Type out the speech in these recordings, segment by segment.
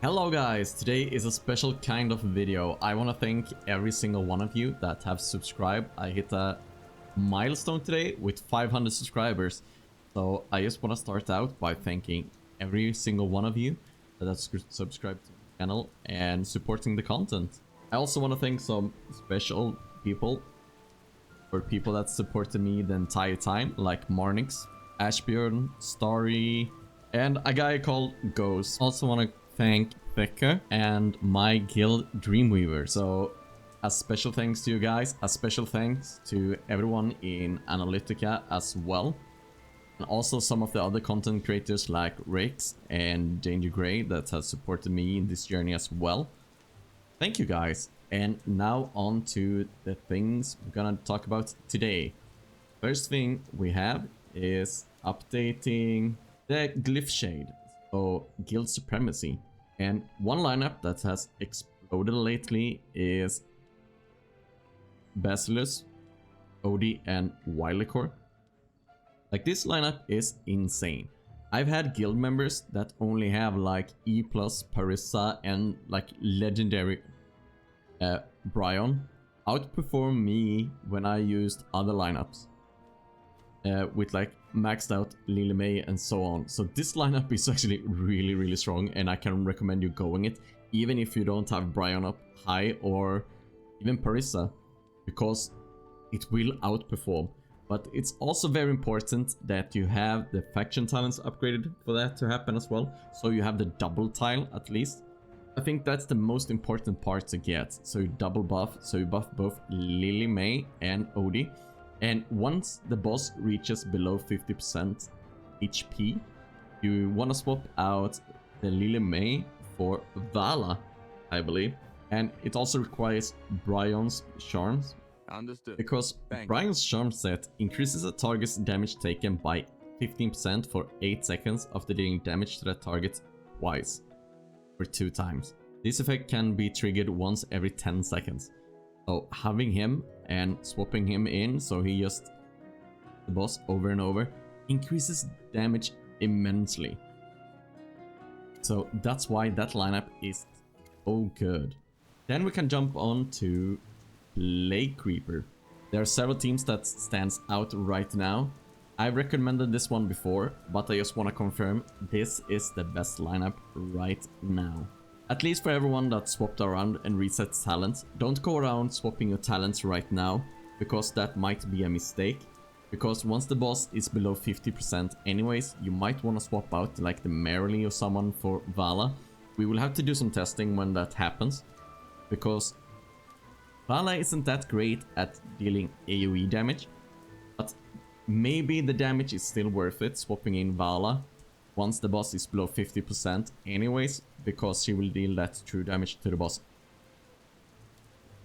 Hello guys, today is a special kind of video. I want to thank every single one of you that have subscribed. I hit a milestone today with 500 subscribers. So I just want to start out by thanking every single one of you that has subscribed to the channel and supporting the content. I also want to thank some special people or people that supported me the entire time, like Marnix, Ashbjorn, Starry, and a guy called Ghost. Also want to thank Fecker and my guild Dreamweavers. So a special thanks to you guys, a special thanks to everyone in Analytica as well. And also some of the other content creators like Rix and Danger Grey that has supported me in this journey as well. Thank you guys. And now on to the things we're gonna talk about today. First thing we have is updating the Glyphshade, so Guild Supremacy. And one lineup that has exploded lately is Basileus, Odie, and Wildcore. Like, this lineup is insane. I've had guild members that only have like E+, Parissa, and like legendary Brian outperform me when I used other lineups. With like maxed out Lily May and so on. So this lineup is actually really strong, and I can recommend you going it even if you don't have Brian up high or even Parissa, because it will outperform. But it's also very important that you have the faction talents upgraded for that to happen as well, so you have the double tile at least. I think that's the most important part to get. So you double buff, so you buff both Lily May and Odie. And once the boss reaches below 50% HP, you want to swap out the Lily May for Vala, I believe. And it also requires Brian's Charms. Understood. Because Brian's Charm set increases a target's damage taken by 15% for 8 seconds after dealing damage to that target twice, or 2 times. This effect can be triggered once every 10 seconds. So having him and swapping him in, so he just the boss over and over, increases damage immensely. So that's why that lineup is so good. Then we can jump on to Plague Reaper. There are several teams that stands out right now. I recommended this one before, but I just want to confirm this is the best lineup right now. At least for everyone that swapped around and resets talents. Don't go around swapping your talents right now, because that might be a mistake. Because once the boss is below 50% anyways, you might want to swap out like the Merrily or someone for Vala. We will have to do some testing when that happens, because Vala isn't that great at dealing AoE damage, but maybe the damage is still worth it swapping in Vala once the boss is below 50% anyways, because she will deal that true damage to the boss.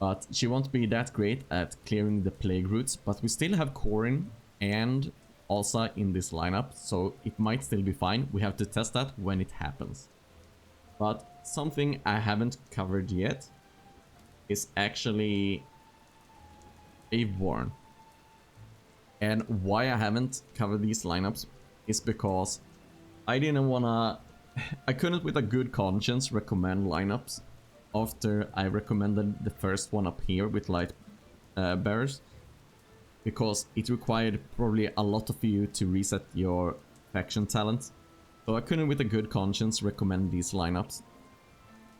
But she won't be that great at clearing the plague routes, but we still have Corin and Alsa in this lineup, so it might still be fine. We have to test that when it happens. But something I haven't covered yet is actually Graveborn. And why I haven't covered these lineups is because I didn't wanna... I couldn't with a good conscience recommend lineups after I recommended the first one up here with Lightbearers, because it required probably a lot of you to reset your faction talent. So I couldn't with a good conscience recommend these lineups.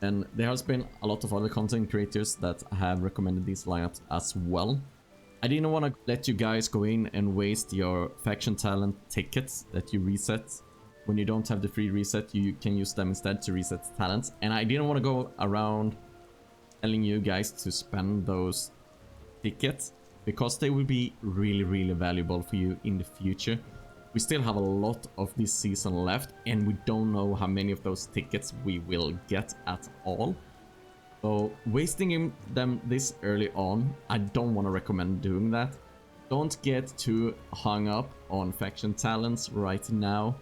And there has been a lot of other content creators that have recommended these lineups as well. I didn't want to let you guys go in and waste your faction talent tickets that you reset. When you don't have the free reset, you can use them instead to reset talents. And I didn't want to go around telling you guys to spend those tickets, because they will be really valuable for you in the future. We still have a lot of this season left, and we don't know how many of those tickets we will get at all. So wasting them this early on, I don't want to recommend doing that. Don't get too hung up on faction talents right now.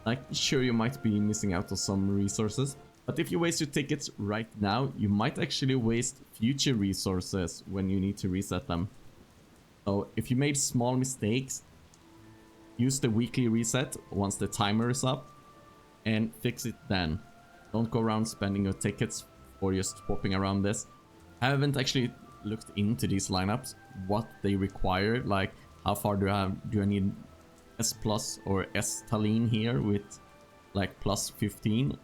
Like, sure, you might be missing out on some resources, but if you waste your tickets right now, you might actually waste future resources when you need to reset them. So if you made small mistakes, use the weekly reset once the timer is up and fix it then. Don't go around spending your tickets or just swapping around this. I haven't actually looked into these lineups, what they require, like how far do I need S plus or S Talene here with like plus 15,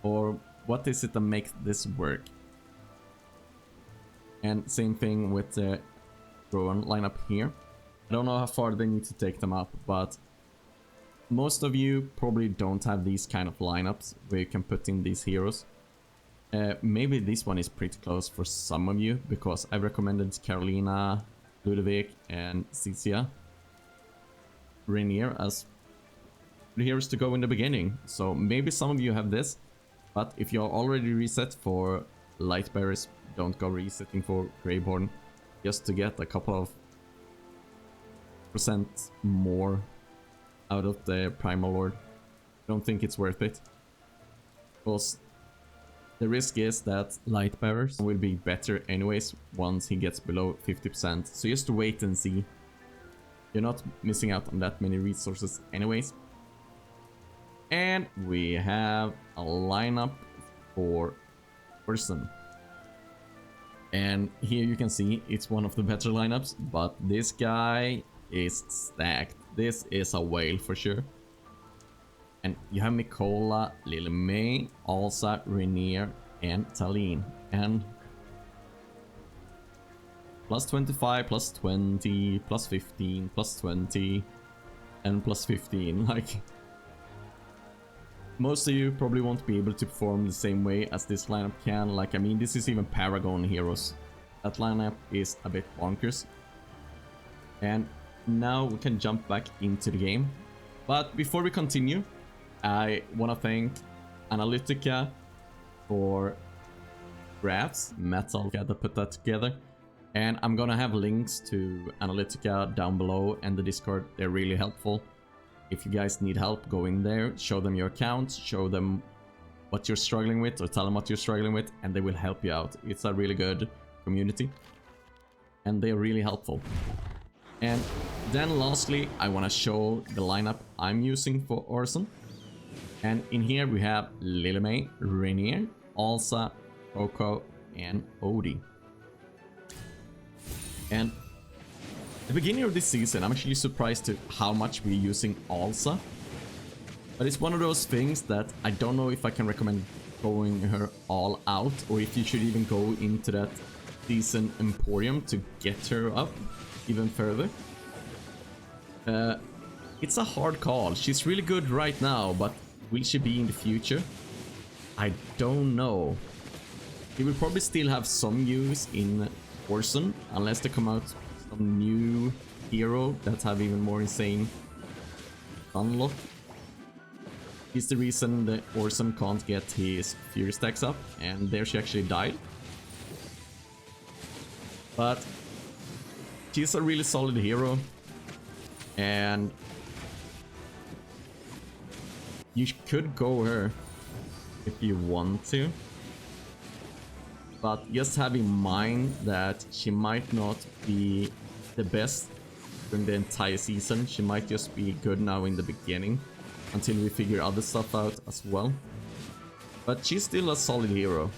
or what is it that makes this work? And same thing with the Rowan lineup here. I don't know how far they need to take them up, but most of you probably don't have these kind of lineups where you can put in these heroes. Maybe this one is pretty close for some of you, because I recommended Carolina, Ludovic, and Cicia Reinier as the heroes to go in the beginning. So maybe some of you have this, but if you're already reset for Lightbearers, don't go resetting for Graveborn just to get a couple of % more out of the Primal Lord. Don't think it's worth it, because the risk is that Lightbearers will be better anyways once he gets below 50%. So just wait and see. You're not missing out on that many resources anyways. And we have a lineup for Orson. And here you can see it's one of the better lineups, but this guy is stacked. This is a whale for sure. And you have Mikola, Lily May, Alsa, Reinier, and Talene. And plus 25, plus 20, plus 15, plus 20, and plus 15. Like, most of you probably won't be able to perform the same way as this lineup can. Like, I mean, this is even Paragon heroes. That lineup is a bit bonkers. And now we can jump back into the game. But before we continue, I want to thank Analytica for graphs, Metal that put that together. And I'm gonna have links to Analytica down below and the Discord. They're really helpful. If you guys need help, go in there, show them your account, show them what you're struggling with, or tell them what you're struggling with, and they will help you out. It's a really good community, and they're really helpful. And then lastly, I want to show the lineup I'm using for Orson. And in here we have Lily May, Reinier, Alsa, Koko, and Odie. And at the beginning of this season, I'm actually surprised to how much we're using Alsa. But it's one of those things that I don't know if I can recommend going her all out, or if you should even go into that decent Emporium to get her up even further. It's a hard call. She's really good right now, but will she be in the future? I don't know. She will probably still have some use in Orson, unless they come out with some new hero that have even more insane unlock. He's the reason that Orson can't get his Fury stacks up, and there she actually died. But she's a really solid hero, and you could go her if you want to, but just have in mind that she might not be the best during the entire season. She might just be good now in the beginning until we figure other stuff out as well. But she's still a solid hero.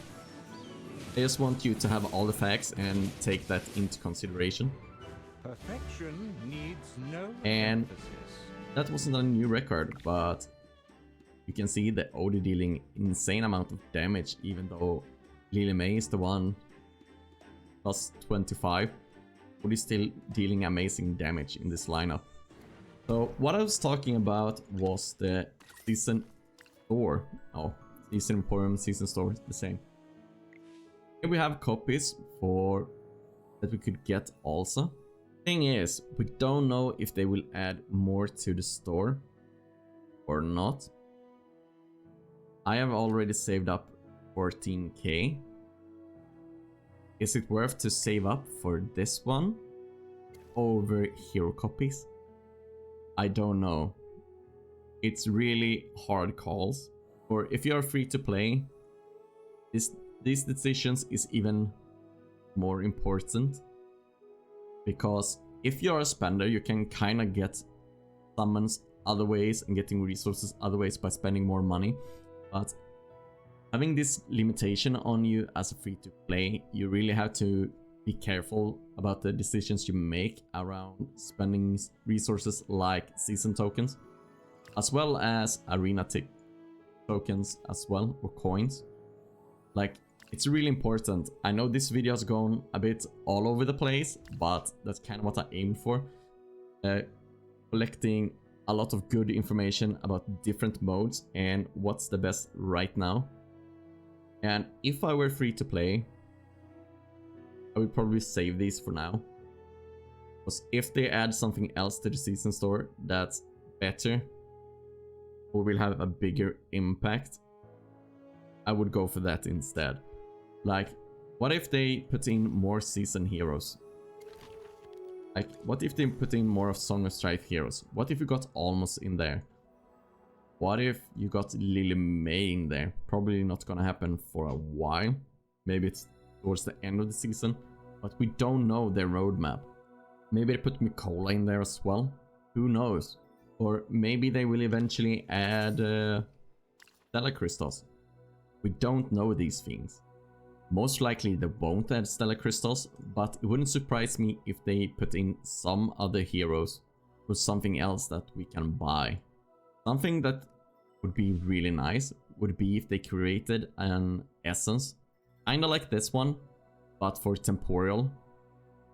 I just want you to have all the facts and take that into consideration. Perfection needs no and emphasis. That wasn't a new record, but you can see the Odie dealing insane amount of damage, even though Lily May is the one plus 25. Odie's still dealing amazing damage in this lineup. So what I was talking about was the season store. Oh, season Emporium, season store, the same. Here we have copies for that we could get also. Thing is, we don't know if they will add more to the store or not. I have already saved up 14k. Is it worth to save up for this one over hero copies? I don't know. It's really hard calls. Or if you're free to play, these decisions is even more important. Because if you're a spender, you can kind of get summons other ways and getting resources other ways by spending more money. But having this limitation on you as a free-to-play, you really have to be careful about the decisions you make around spending resources like season tokens, as well as arena tokens as well, or coins. Like, it's really important. I know this video has gone a bit all over the place, but that's kind of what I aimed for. Collecting a lot of good information about different modes and what's the best right now. And if I were free to play, I would probably save these for now. Because if they add something else to the season store that's better or will have a bigger impact, I would go for that instead. Like, what if they put in more season heroes? Like, what if they put in more of Song of Strife heroes? What if you got Almost in there? What if you got Lily May in there? Probably not gonna happen for a while. Maybe it's towards the end of the season, but we don't know their roadmap. Maybe they put Mikola in there as well. Who knows? Or maybe they will eventually add Stellar Crystals. We don't know these things. Most likely they won't add Stellar Crystals, but it wouldn't surprise me if they put in some other heroes or something else that we can buy. Something that would be really nice would be if they created an essence, kinda like this one, but for temporal,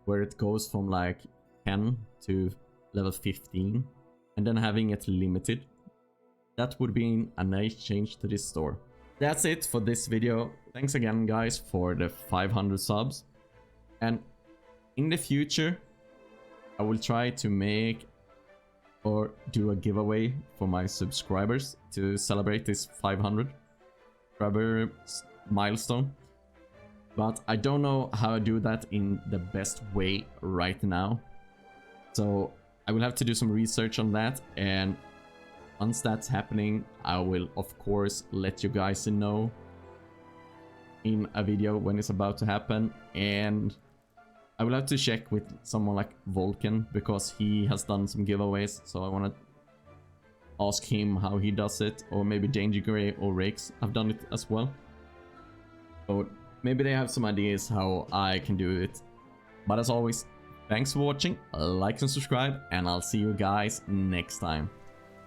where it goes from like 10 to level 15, and then having it limited. That would be a nice change to this store. That's it for this video. Thanks again, guys, for the 500 subs. And in the future, I will try to make or do a giveaway for my subscribers to celebrate this 500 subscriber milestone. But I don't know how I do that in the best way right now. So I will have to do some research on that, and once that's happening, I will of course let you guys know in a video when it's about to happen. And I will have to check with someone like Vulcan, because he has done some giveaways, so I want to ask him how he does it, or maybe Danger Grey or Rakes have done it as well. So maybe they have some ideas how I can do it. But as always, thanks for watching, like and subscribe, and I'll see you guys next time.